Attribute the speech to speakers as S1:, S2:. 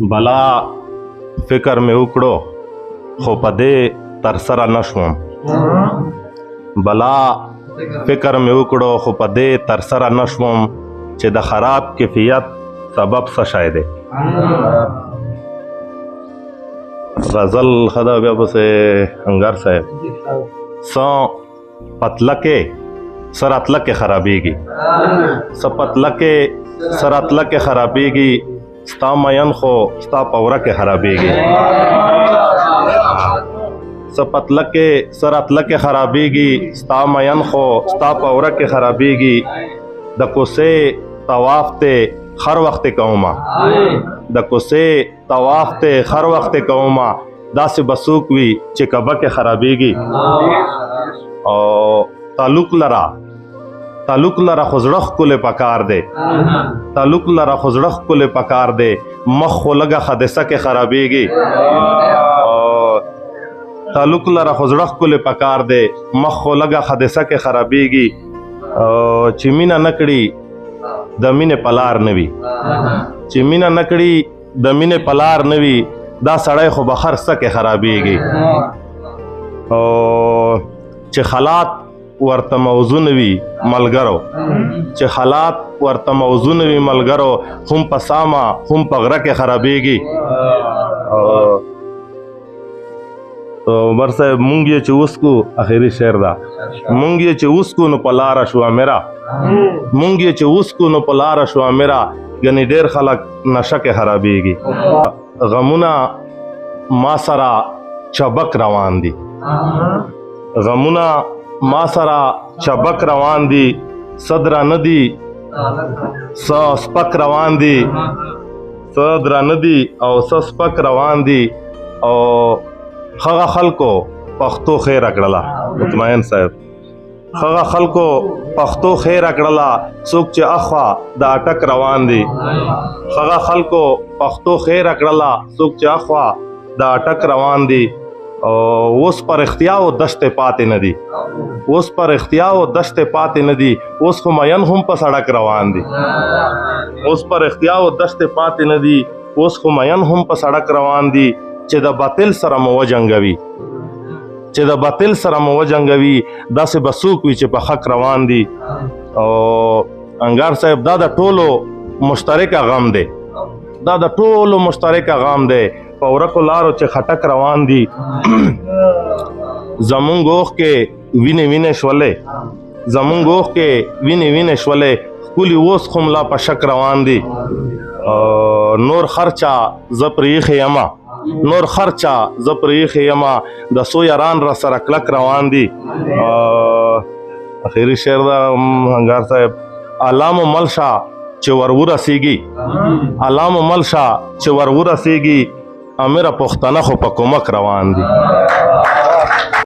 S1: بلا فکر مې وکړو خو په دې تر سره نشوم بلا فکر مې وکړو خو په دې تر سره نشوم چې د خراب کیفیت سبب څه شی دی غزل خدا بیا پسې انګر صاحب څه پتلکې سراتلکې خرابېږي څه پتلکې سراتلکې خرابېږي ستا مین خو ستا په وره کې خرابېږي څه پتلکې سراتلکې خرابېږي ستا مین خو ستا په وره کې خرابېږي د کوڅې طواف ته هر وخت کوما د کوڅې طواف ته هر وخت کوما داسې بسوک وي چې کعبه کې خرابېږي او تعلق لرا خو زړه ښکلی پکار دی تعلق لرا خو زړه ښکلی پکار دی مخ خو لږه حادثه کې خرابېږي تعلق لرا خو زړه ښکلی پکار دی مخ خو لږه حادثه کې خرابېږي چې مینه نه کړي د مینې په لار نه وي چې مینه نه کړي د مینې په لار نه وي دا سړی خو به هر څه کې خرابېږي چې حالات ورته موضوع نه وي ملګرو چې حالات ورته موضوع نه وي ملګرو هم په سامه هم په غره کې خرابېږي عمر صاحب مونږ یې چې وسکو اخري شعر دا مونږ یې چې وسکو نو په لاره شوه میرا مونږ یې چې وسکو نو په لاره شوه میرا ګنې ډېر خلک نشه کې خرابېږي غمونه ما سره چبک روان دي غمونه ما سره چبک روان دي صدره نه دي سپک روان دي صدره نه دي او سپک روان دي او هغه خلکو پښتو خیر کړله مطمئن صاحب هغه خلکو پښتو خیر کړله څوک چې اخوا د اټک روان دي هغه خلکو پښتو خیر کړله څوک چې اخوا د اټک روان دي اوس پر اختیار دشت پاتې نه دي اوس پر اختیار دشت پاتې نه دي اوس خو مین هم په سړک روان دي اوس پر اختیار دشت پاتې نه دي اوس خو مین هم په سړک روان دي چې د باطل سره مو وجنګوي چې د باطل سره مو وجنګوي داسې به څوک وي چې په حق روان دي او انګار صاحب دا د ټولو مشترکه غم دی دا د ټولو مشترکه غم دی په ورکو لارو چې خټک روان دي زمونږ اوښ کې وینې وینې شولې زمونږ اوښ کې وینې وینې شولې ښکلي اوس خو ملا په شک روان دي نور خرچا زه پرې ایښې یمه نور خرچا زه پرې ایښې یمه د څو یاران را سره کلک روان دي اخري شعر دا انګار صاحب علامو ملشه چې ور ورسېږي علامو ملشه چې ور ورسېږي امیر پښتانه خو په کومک روان دي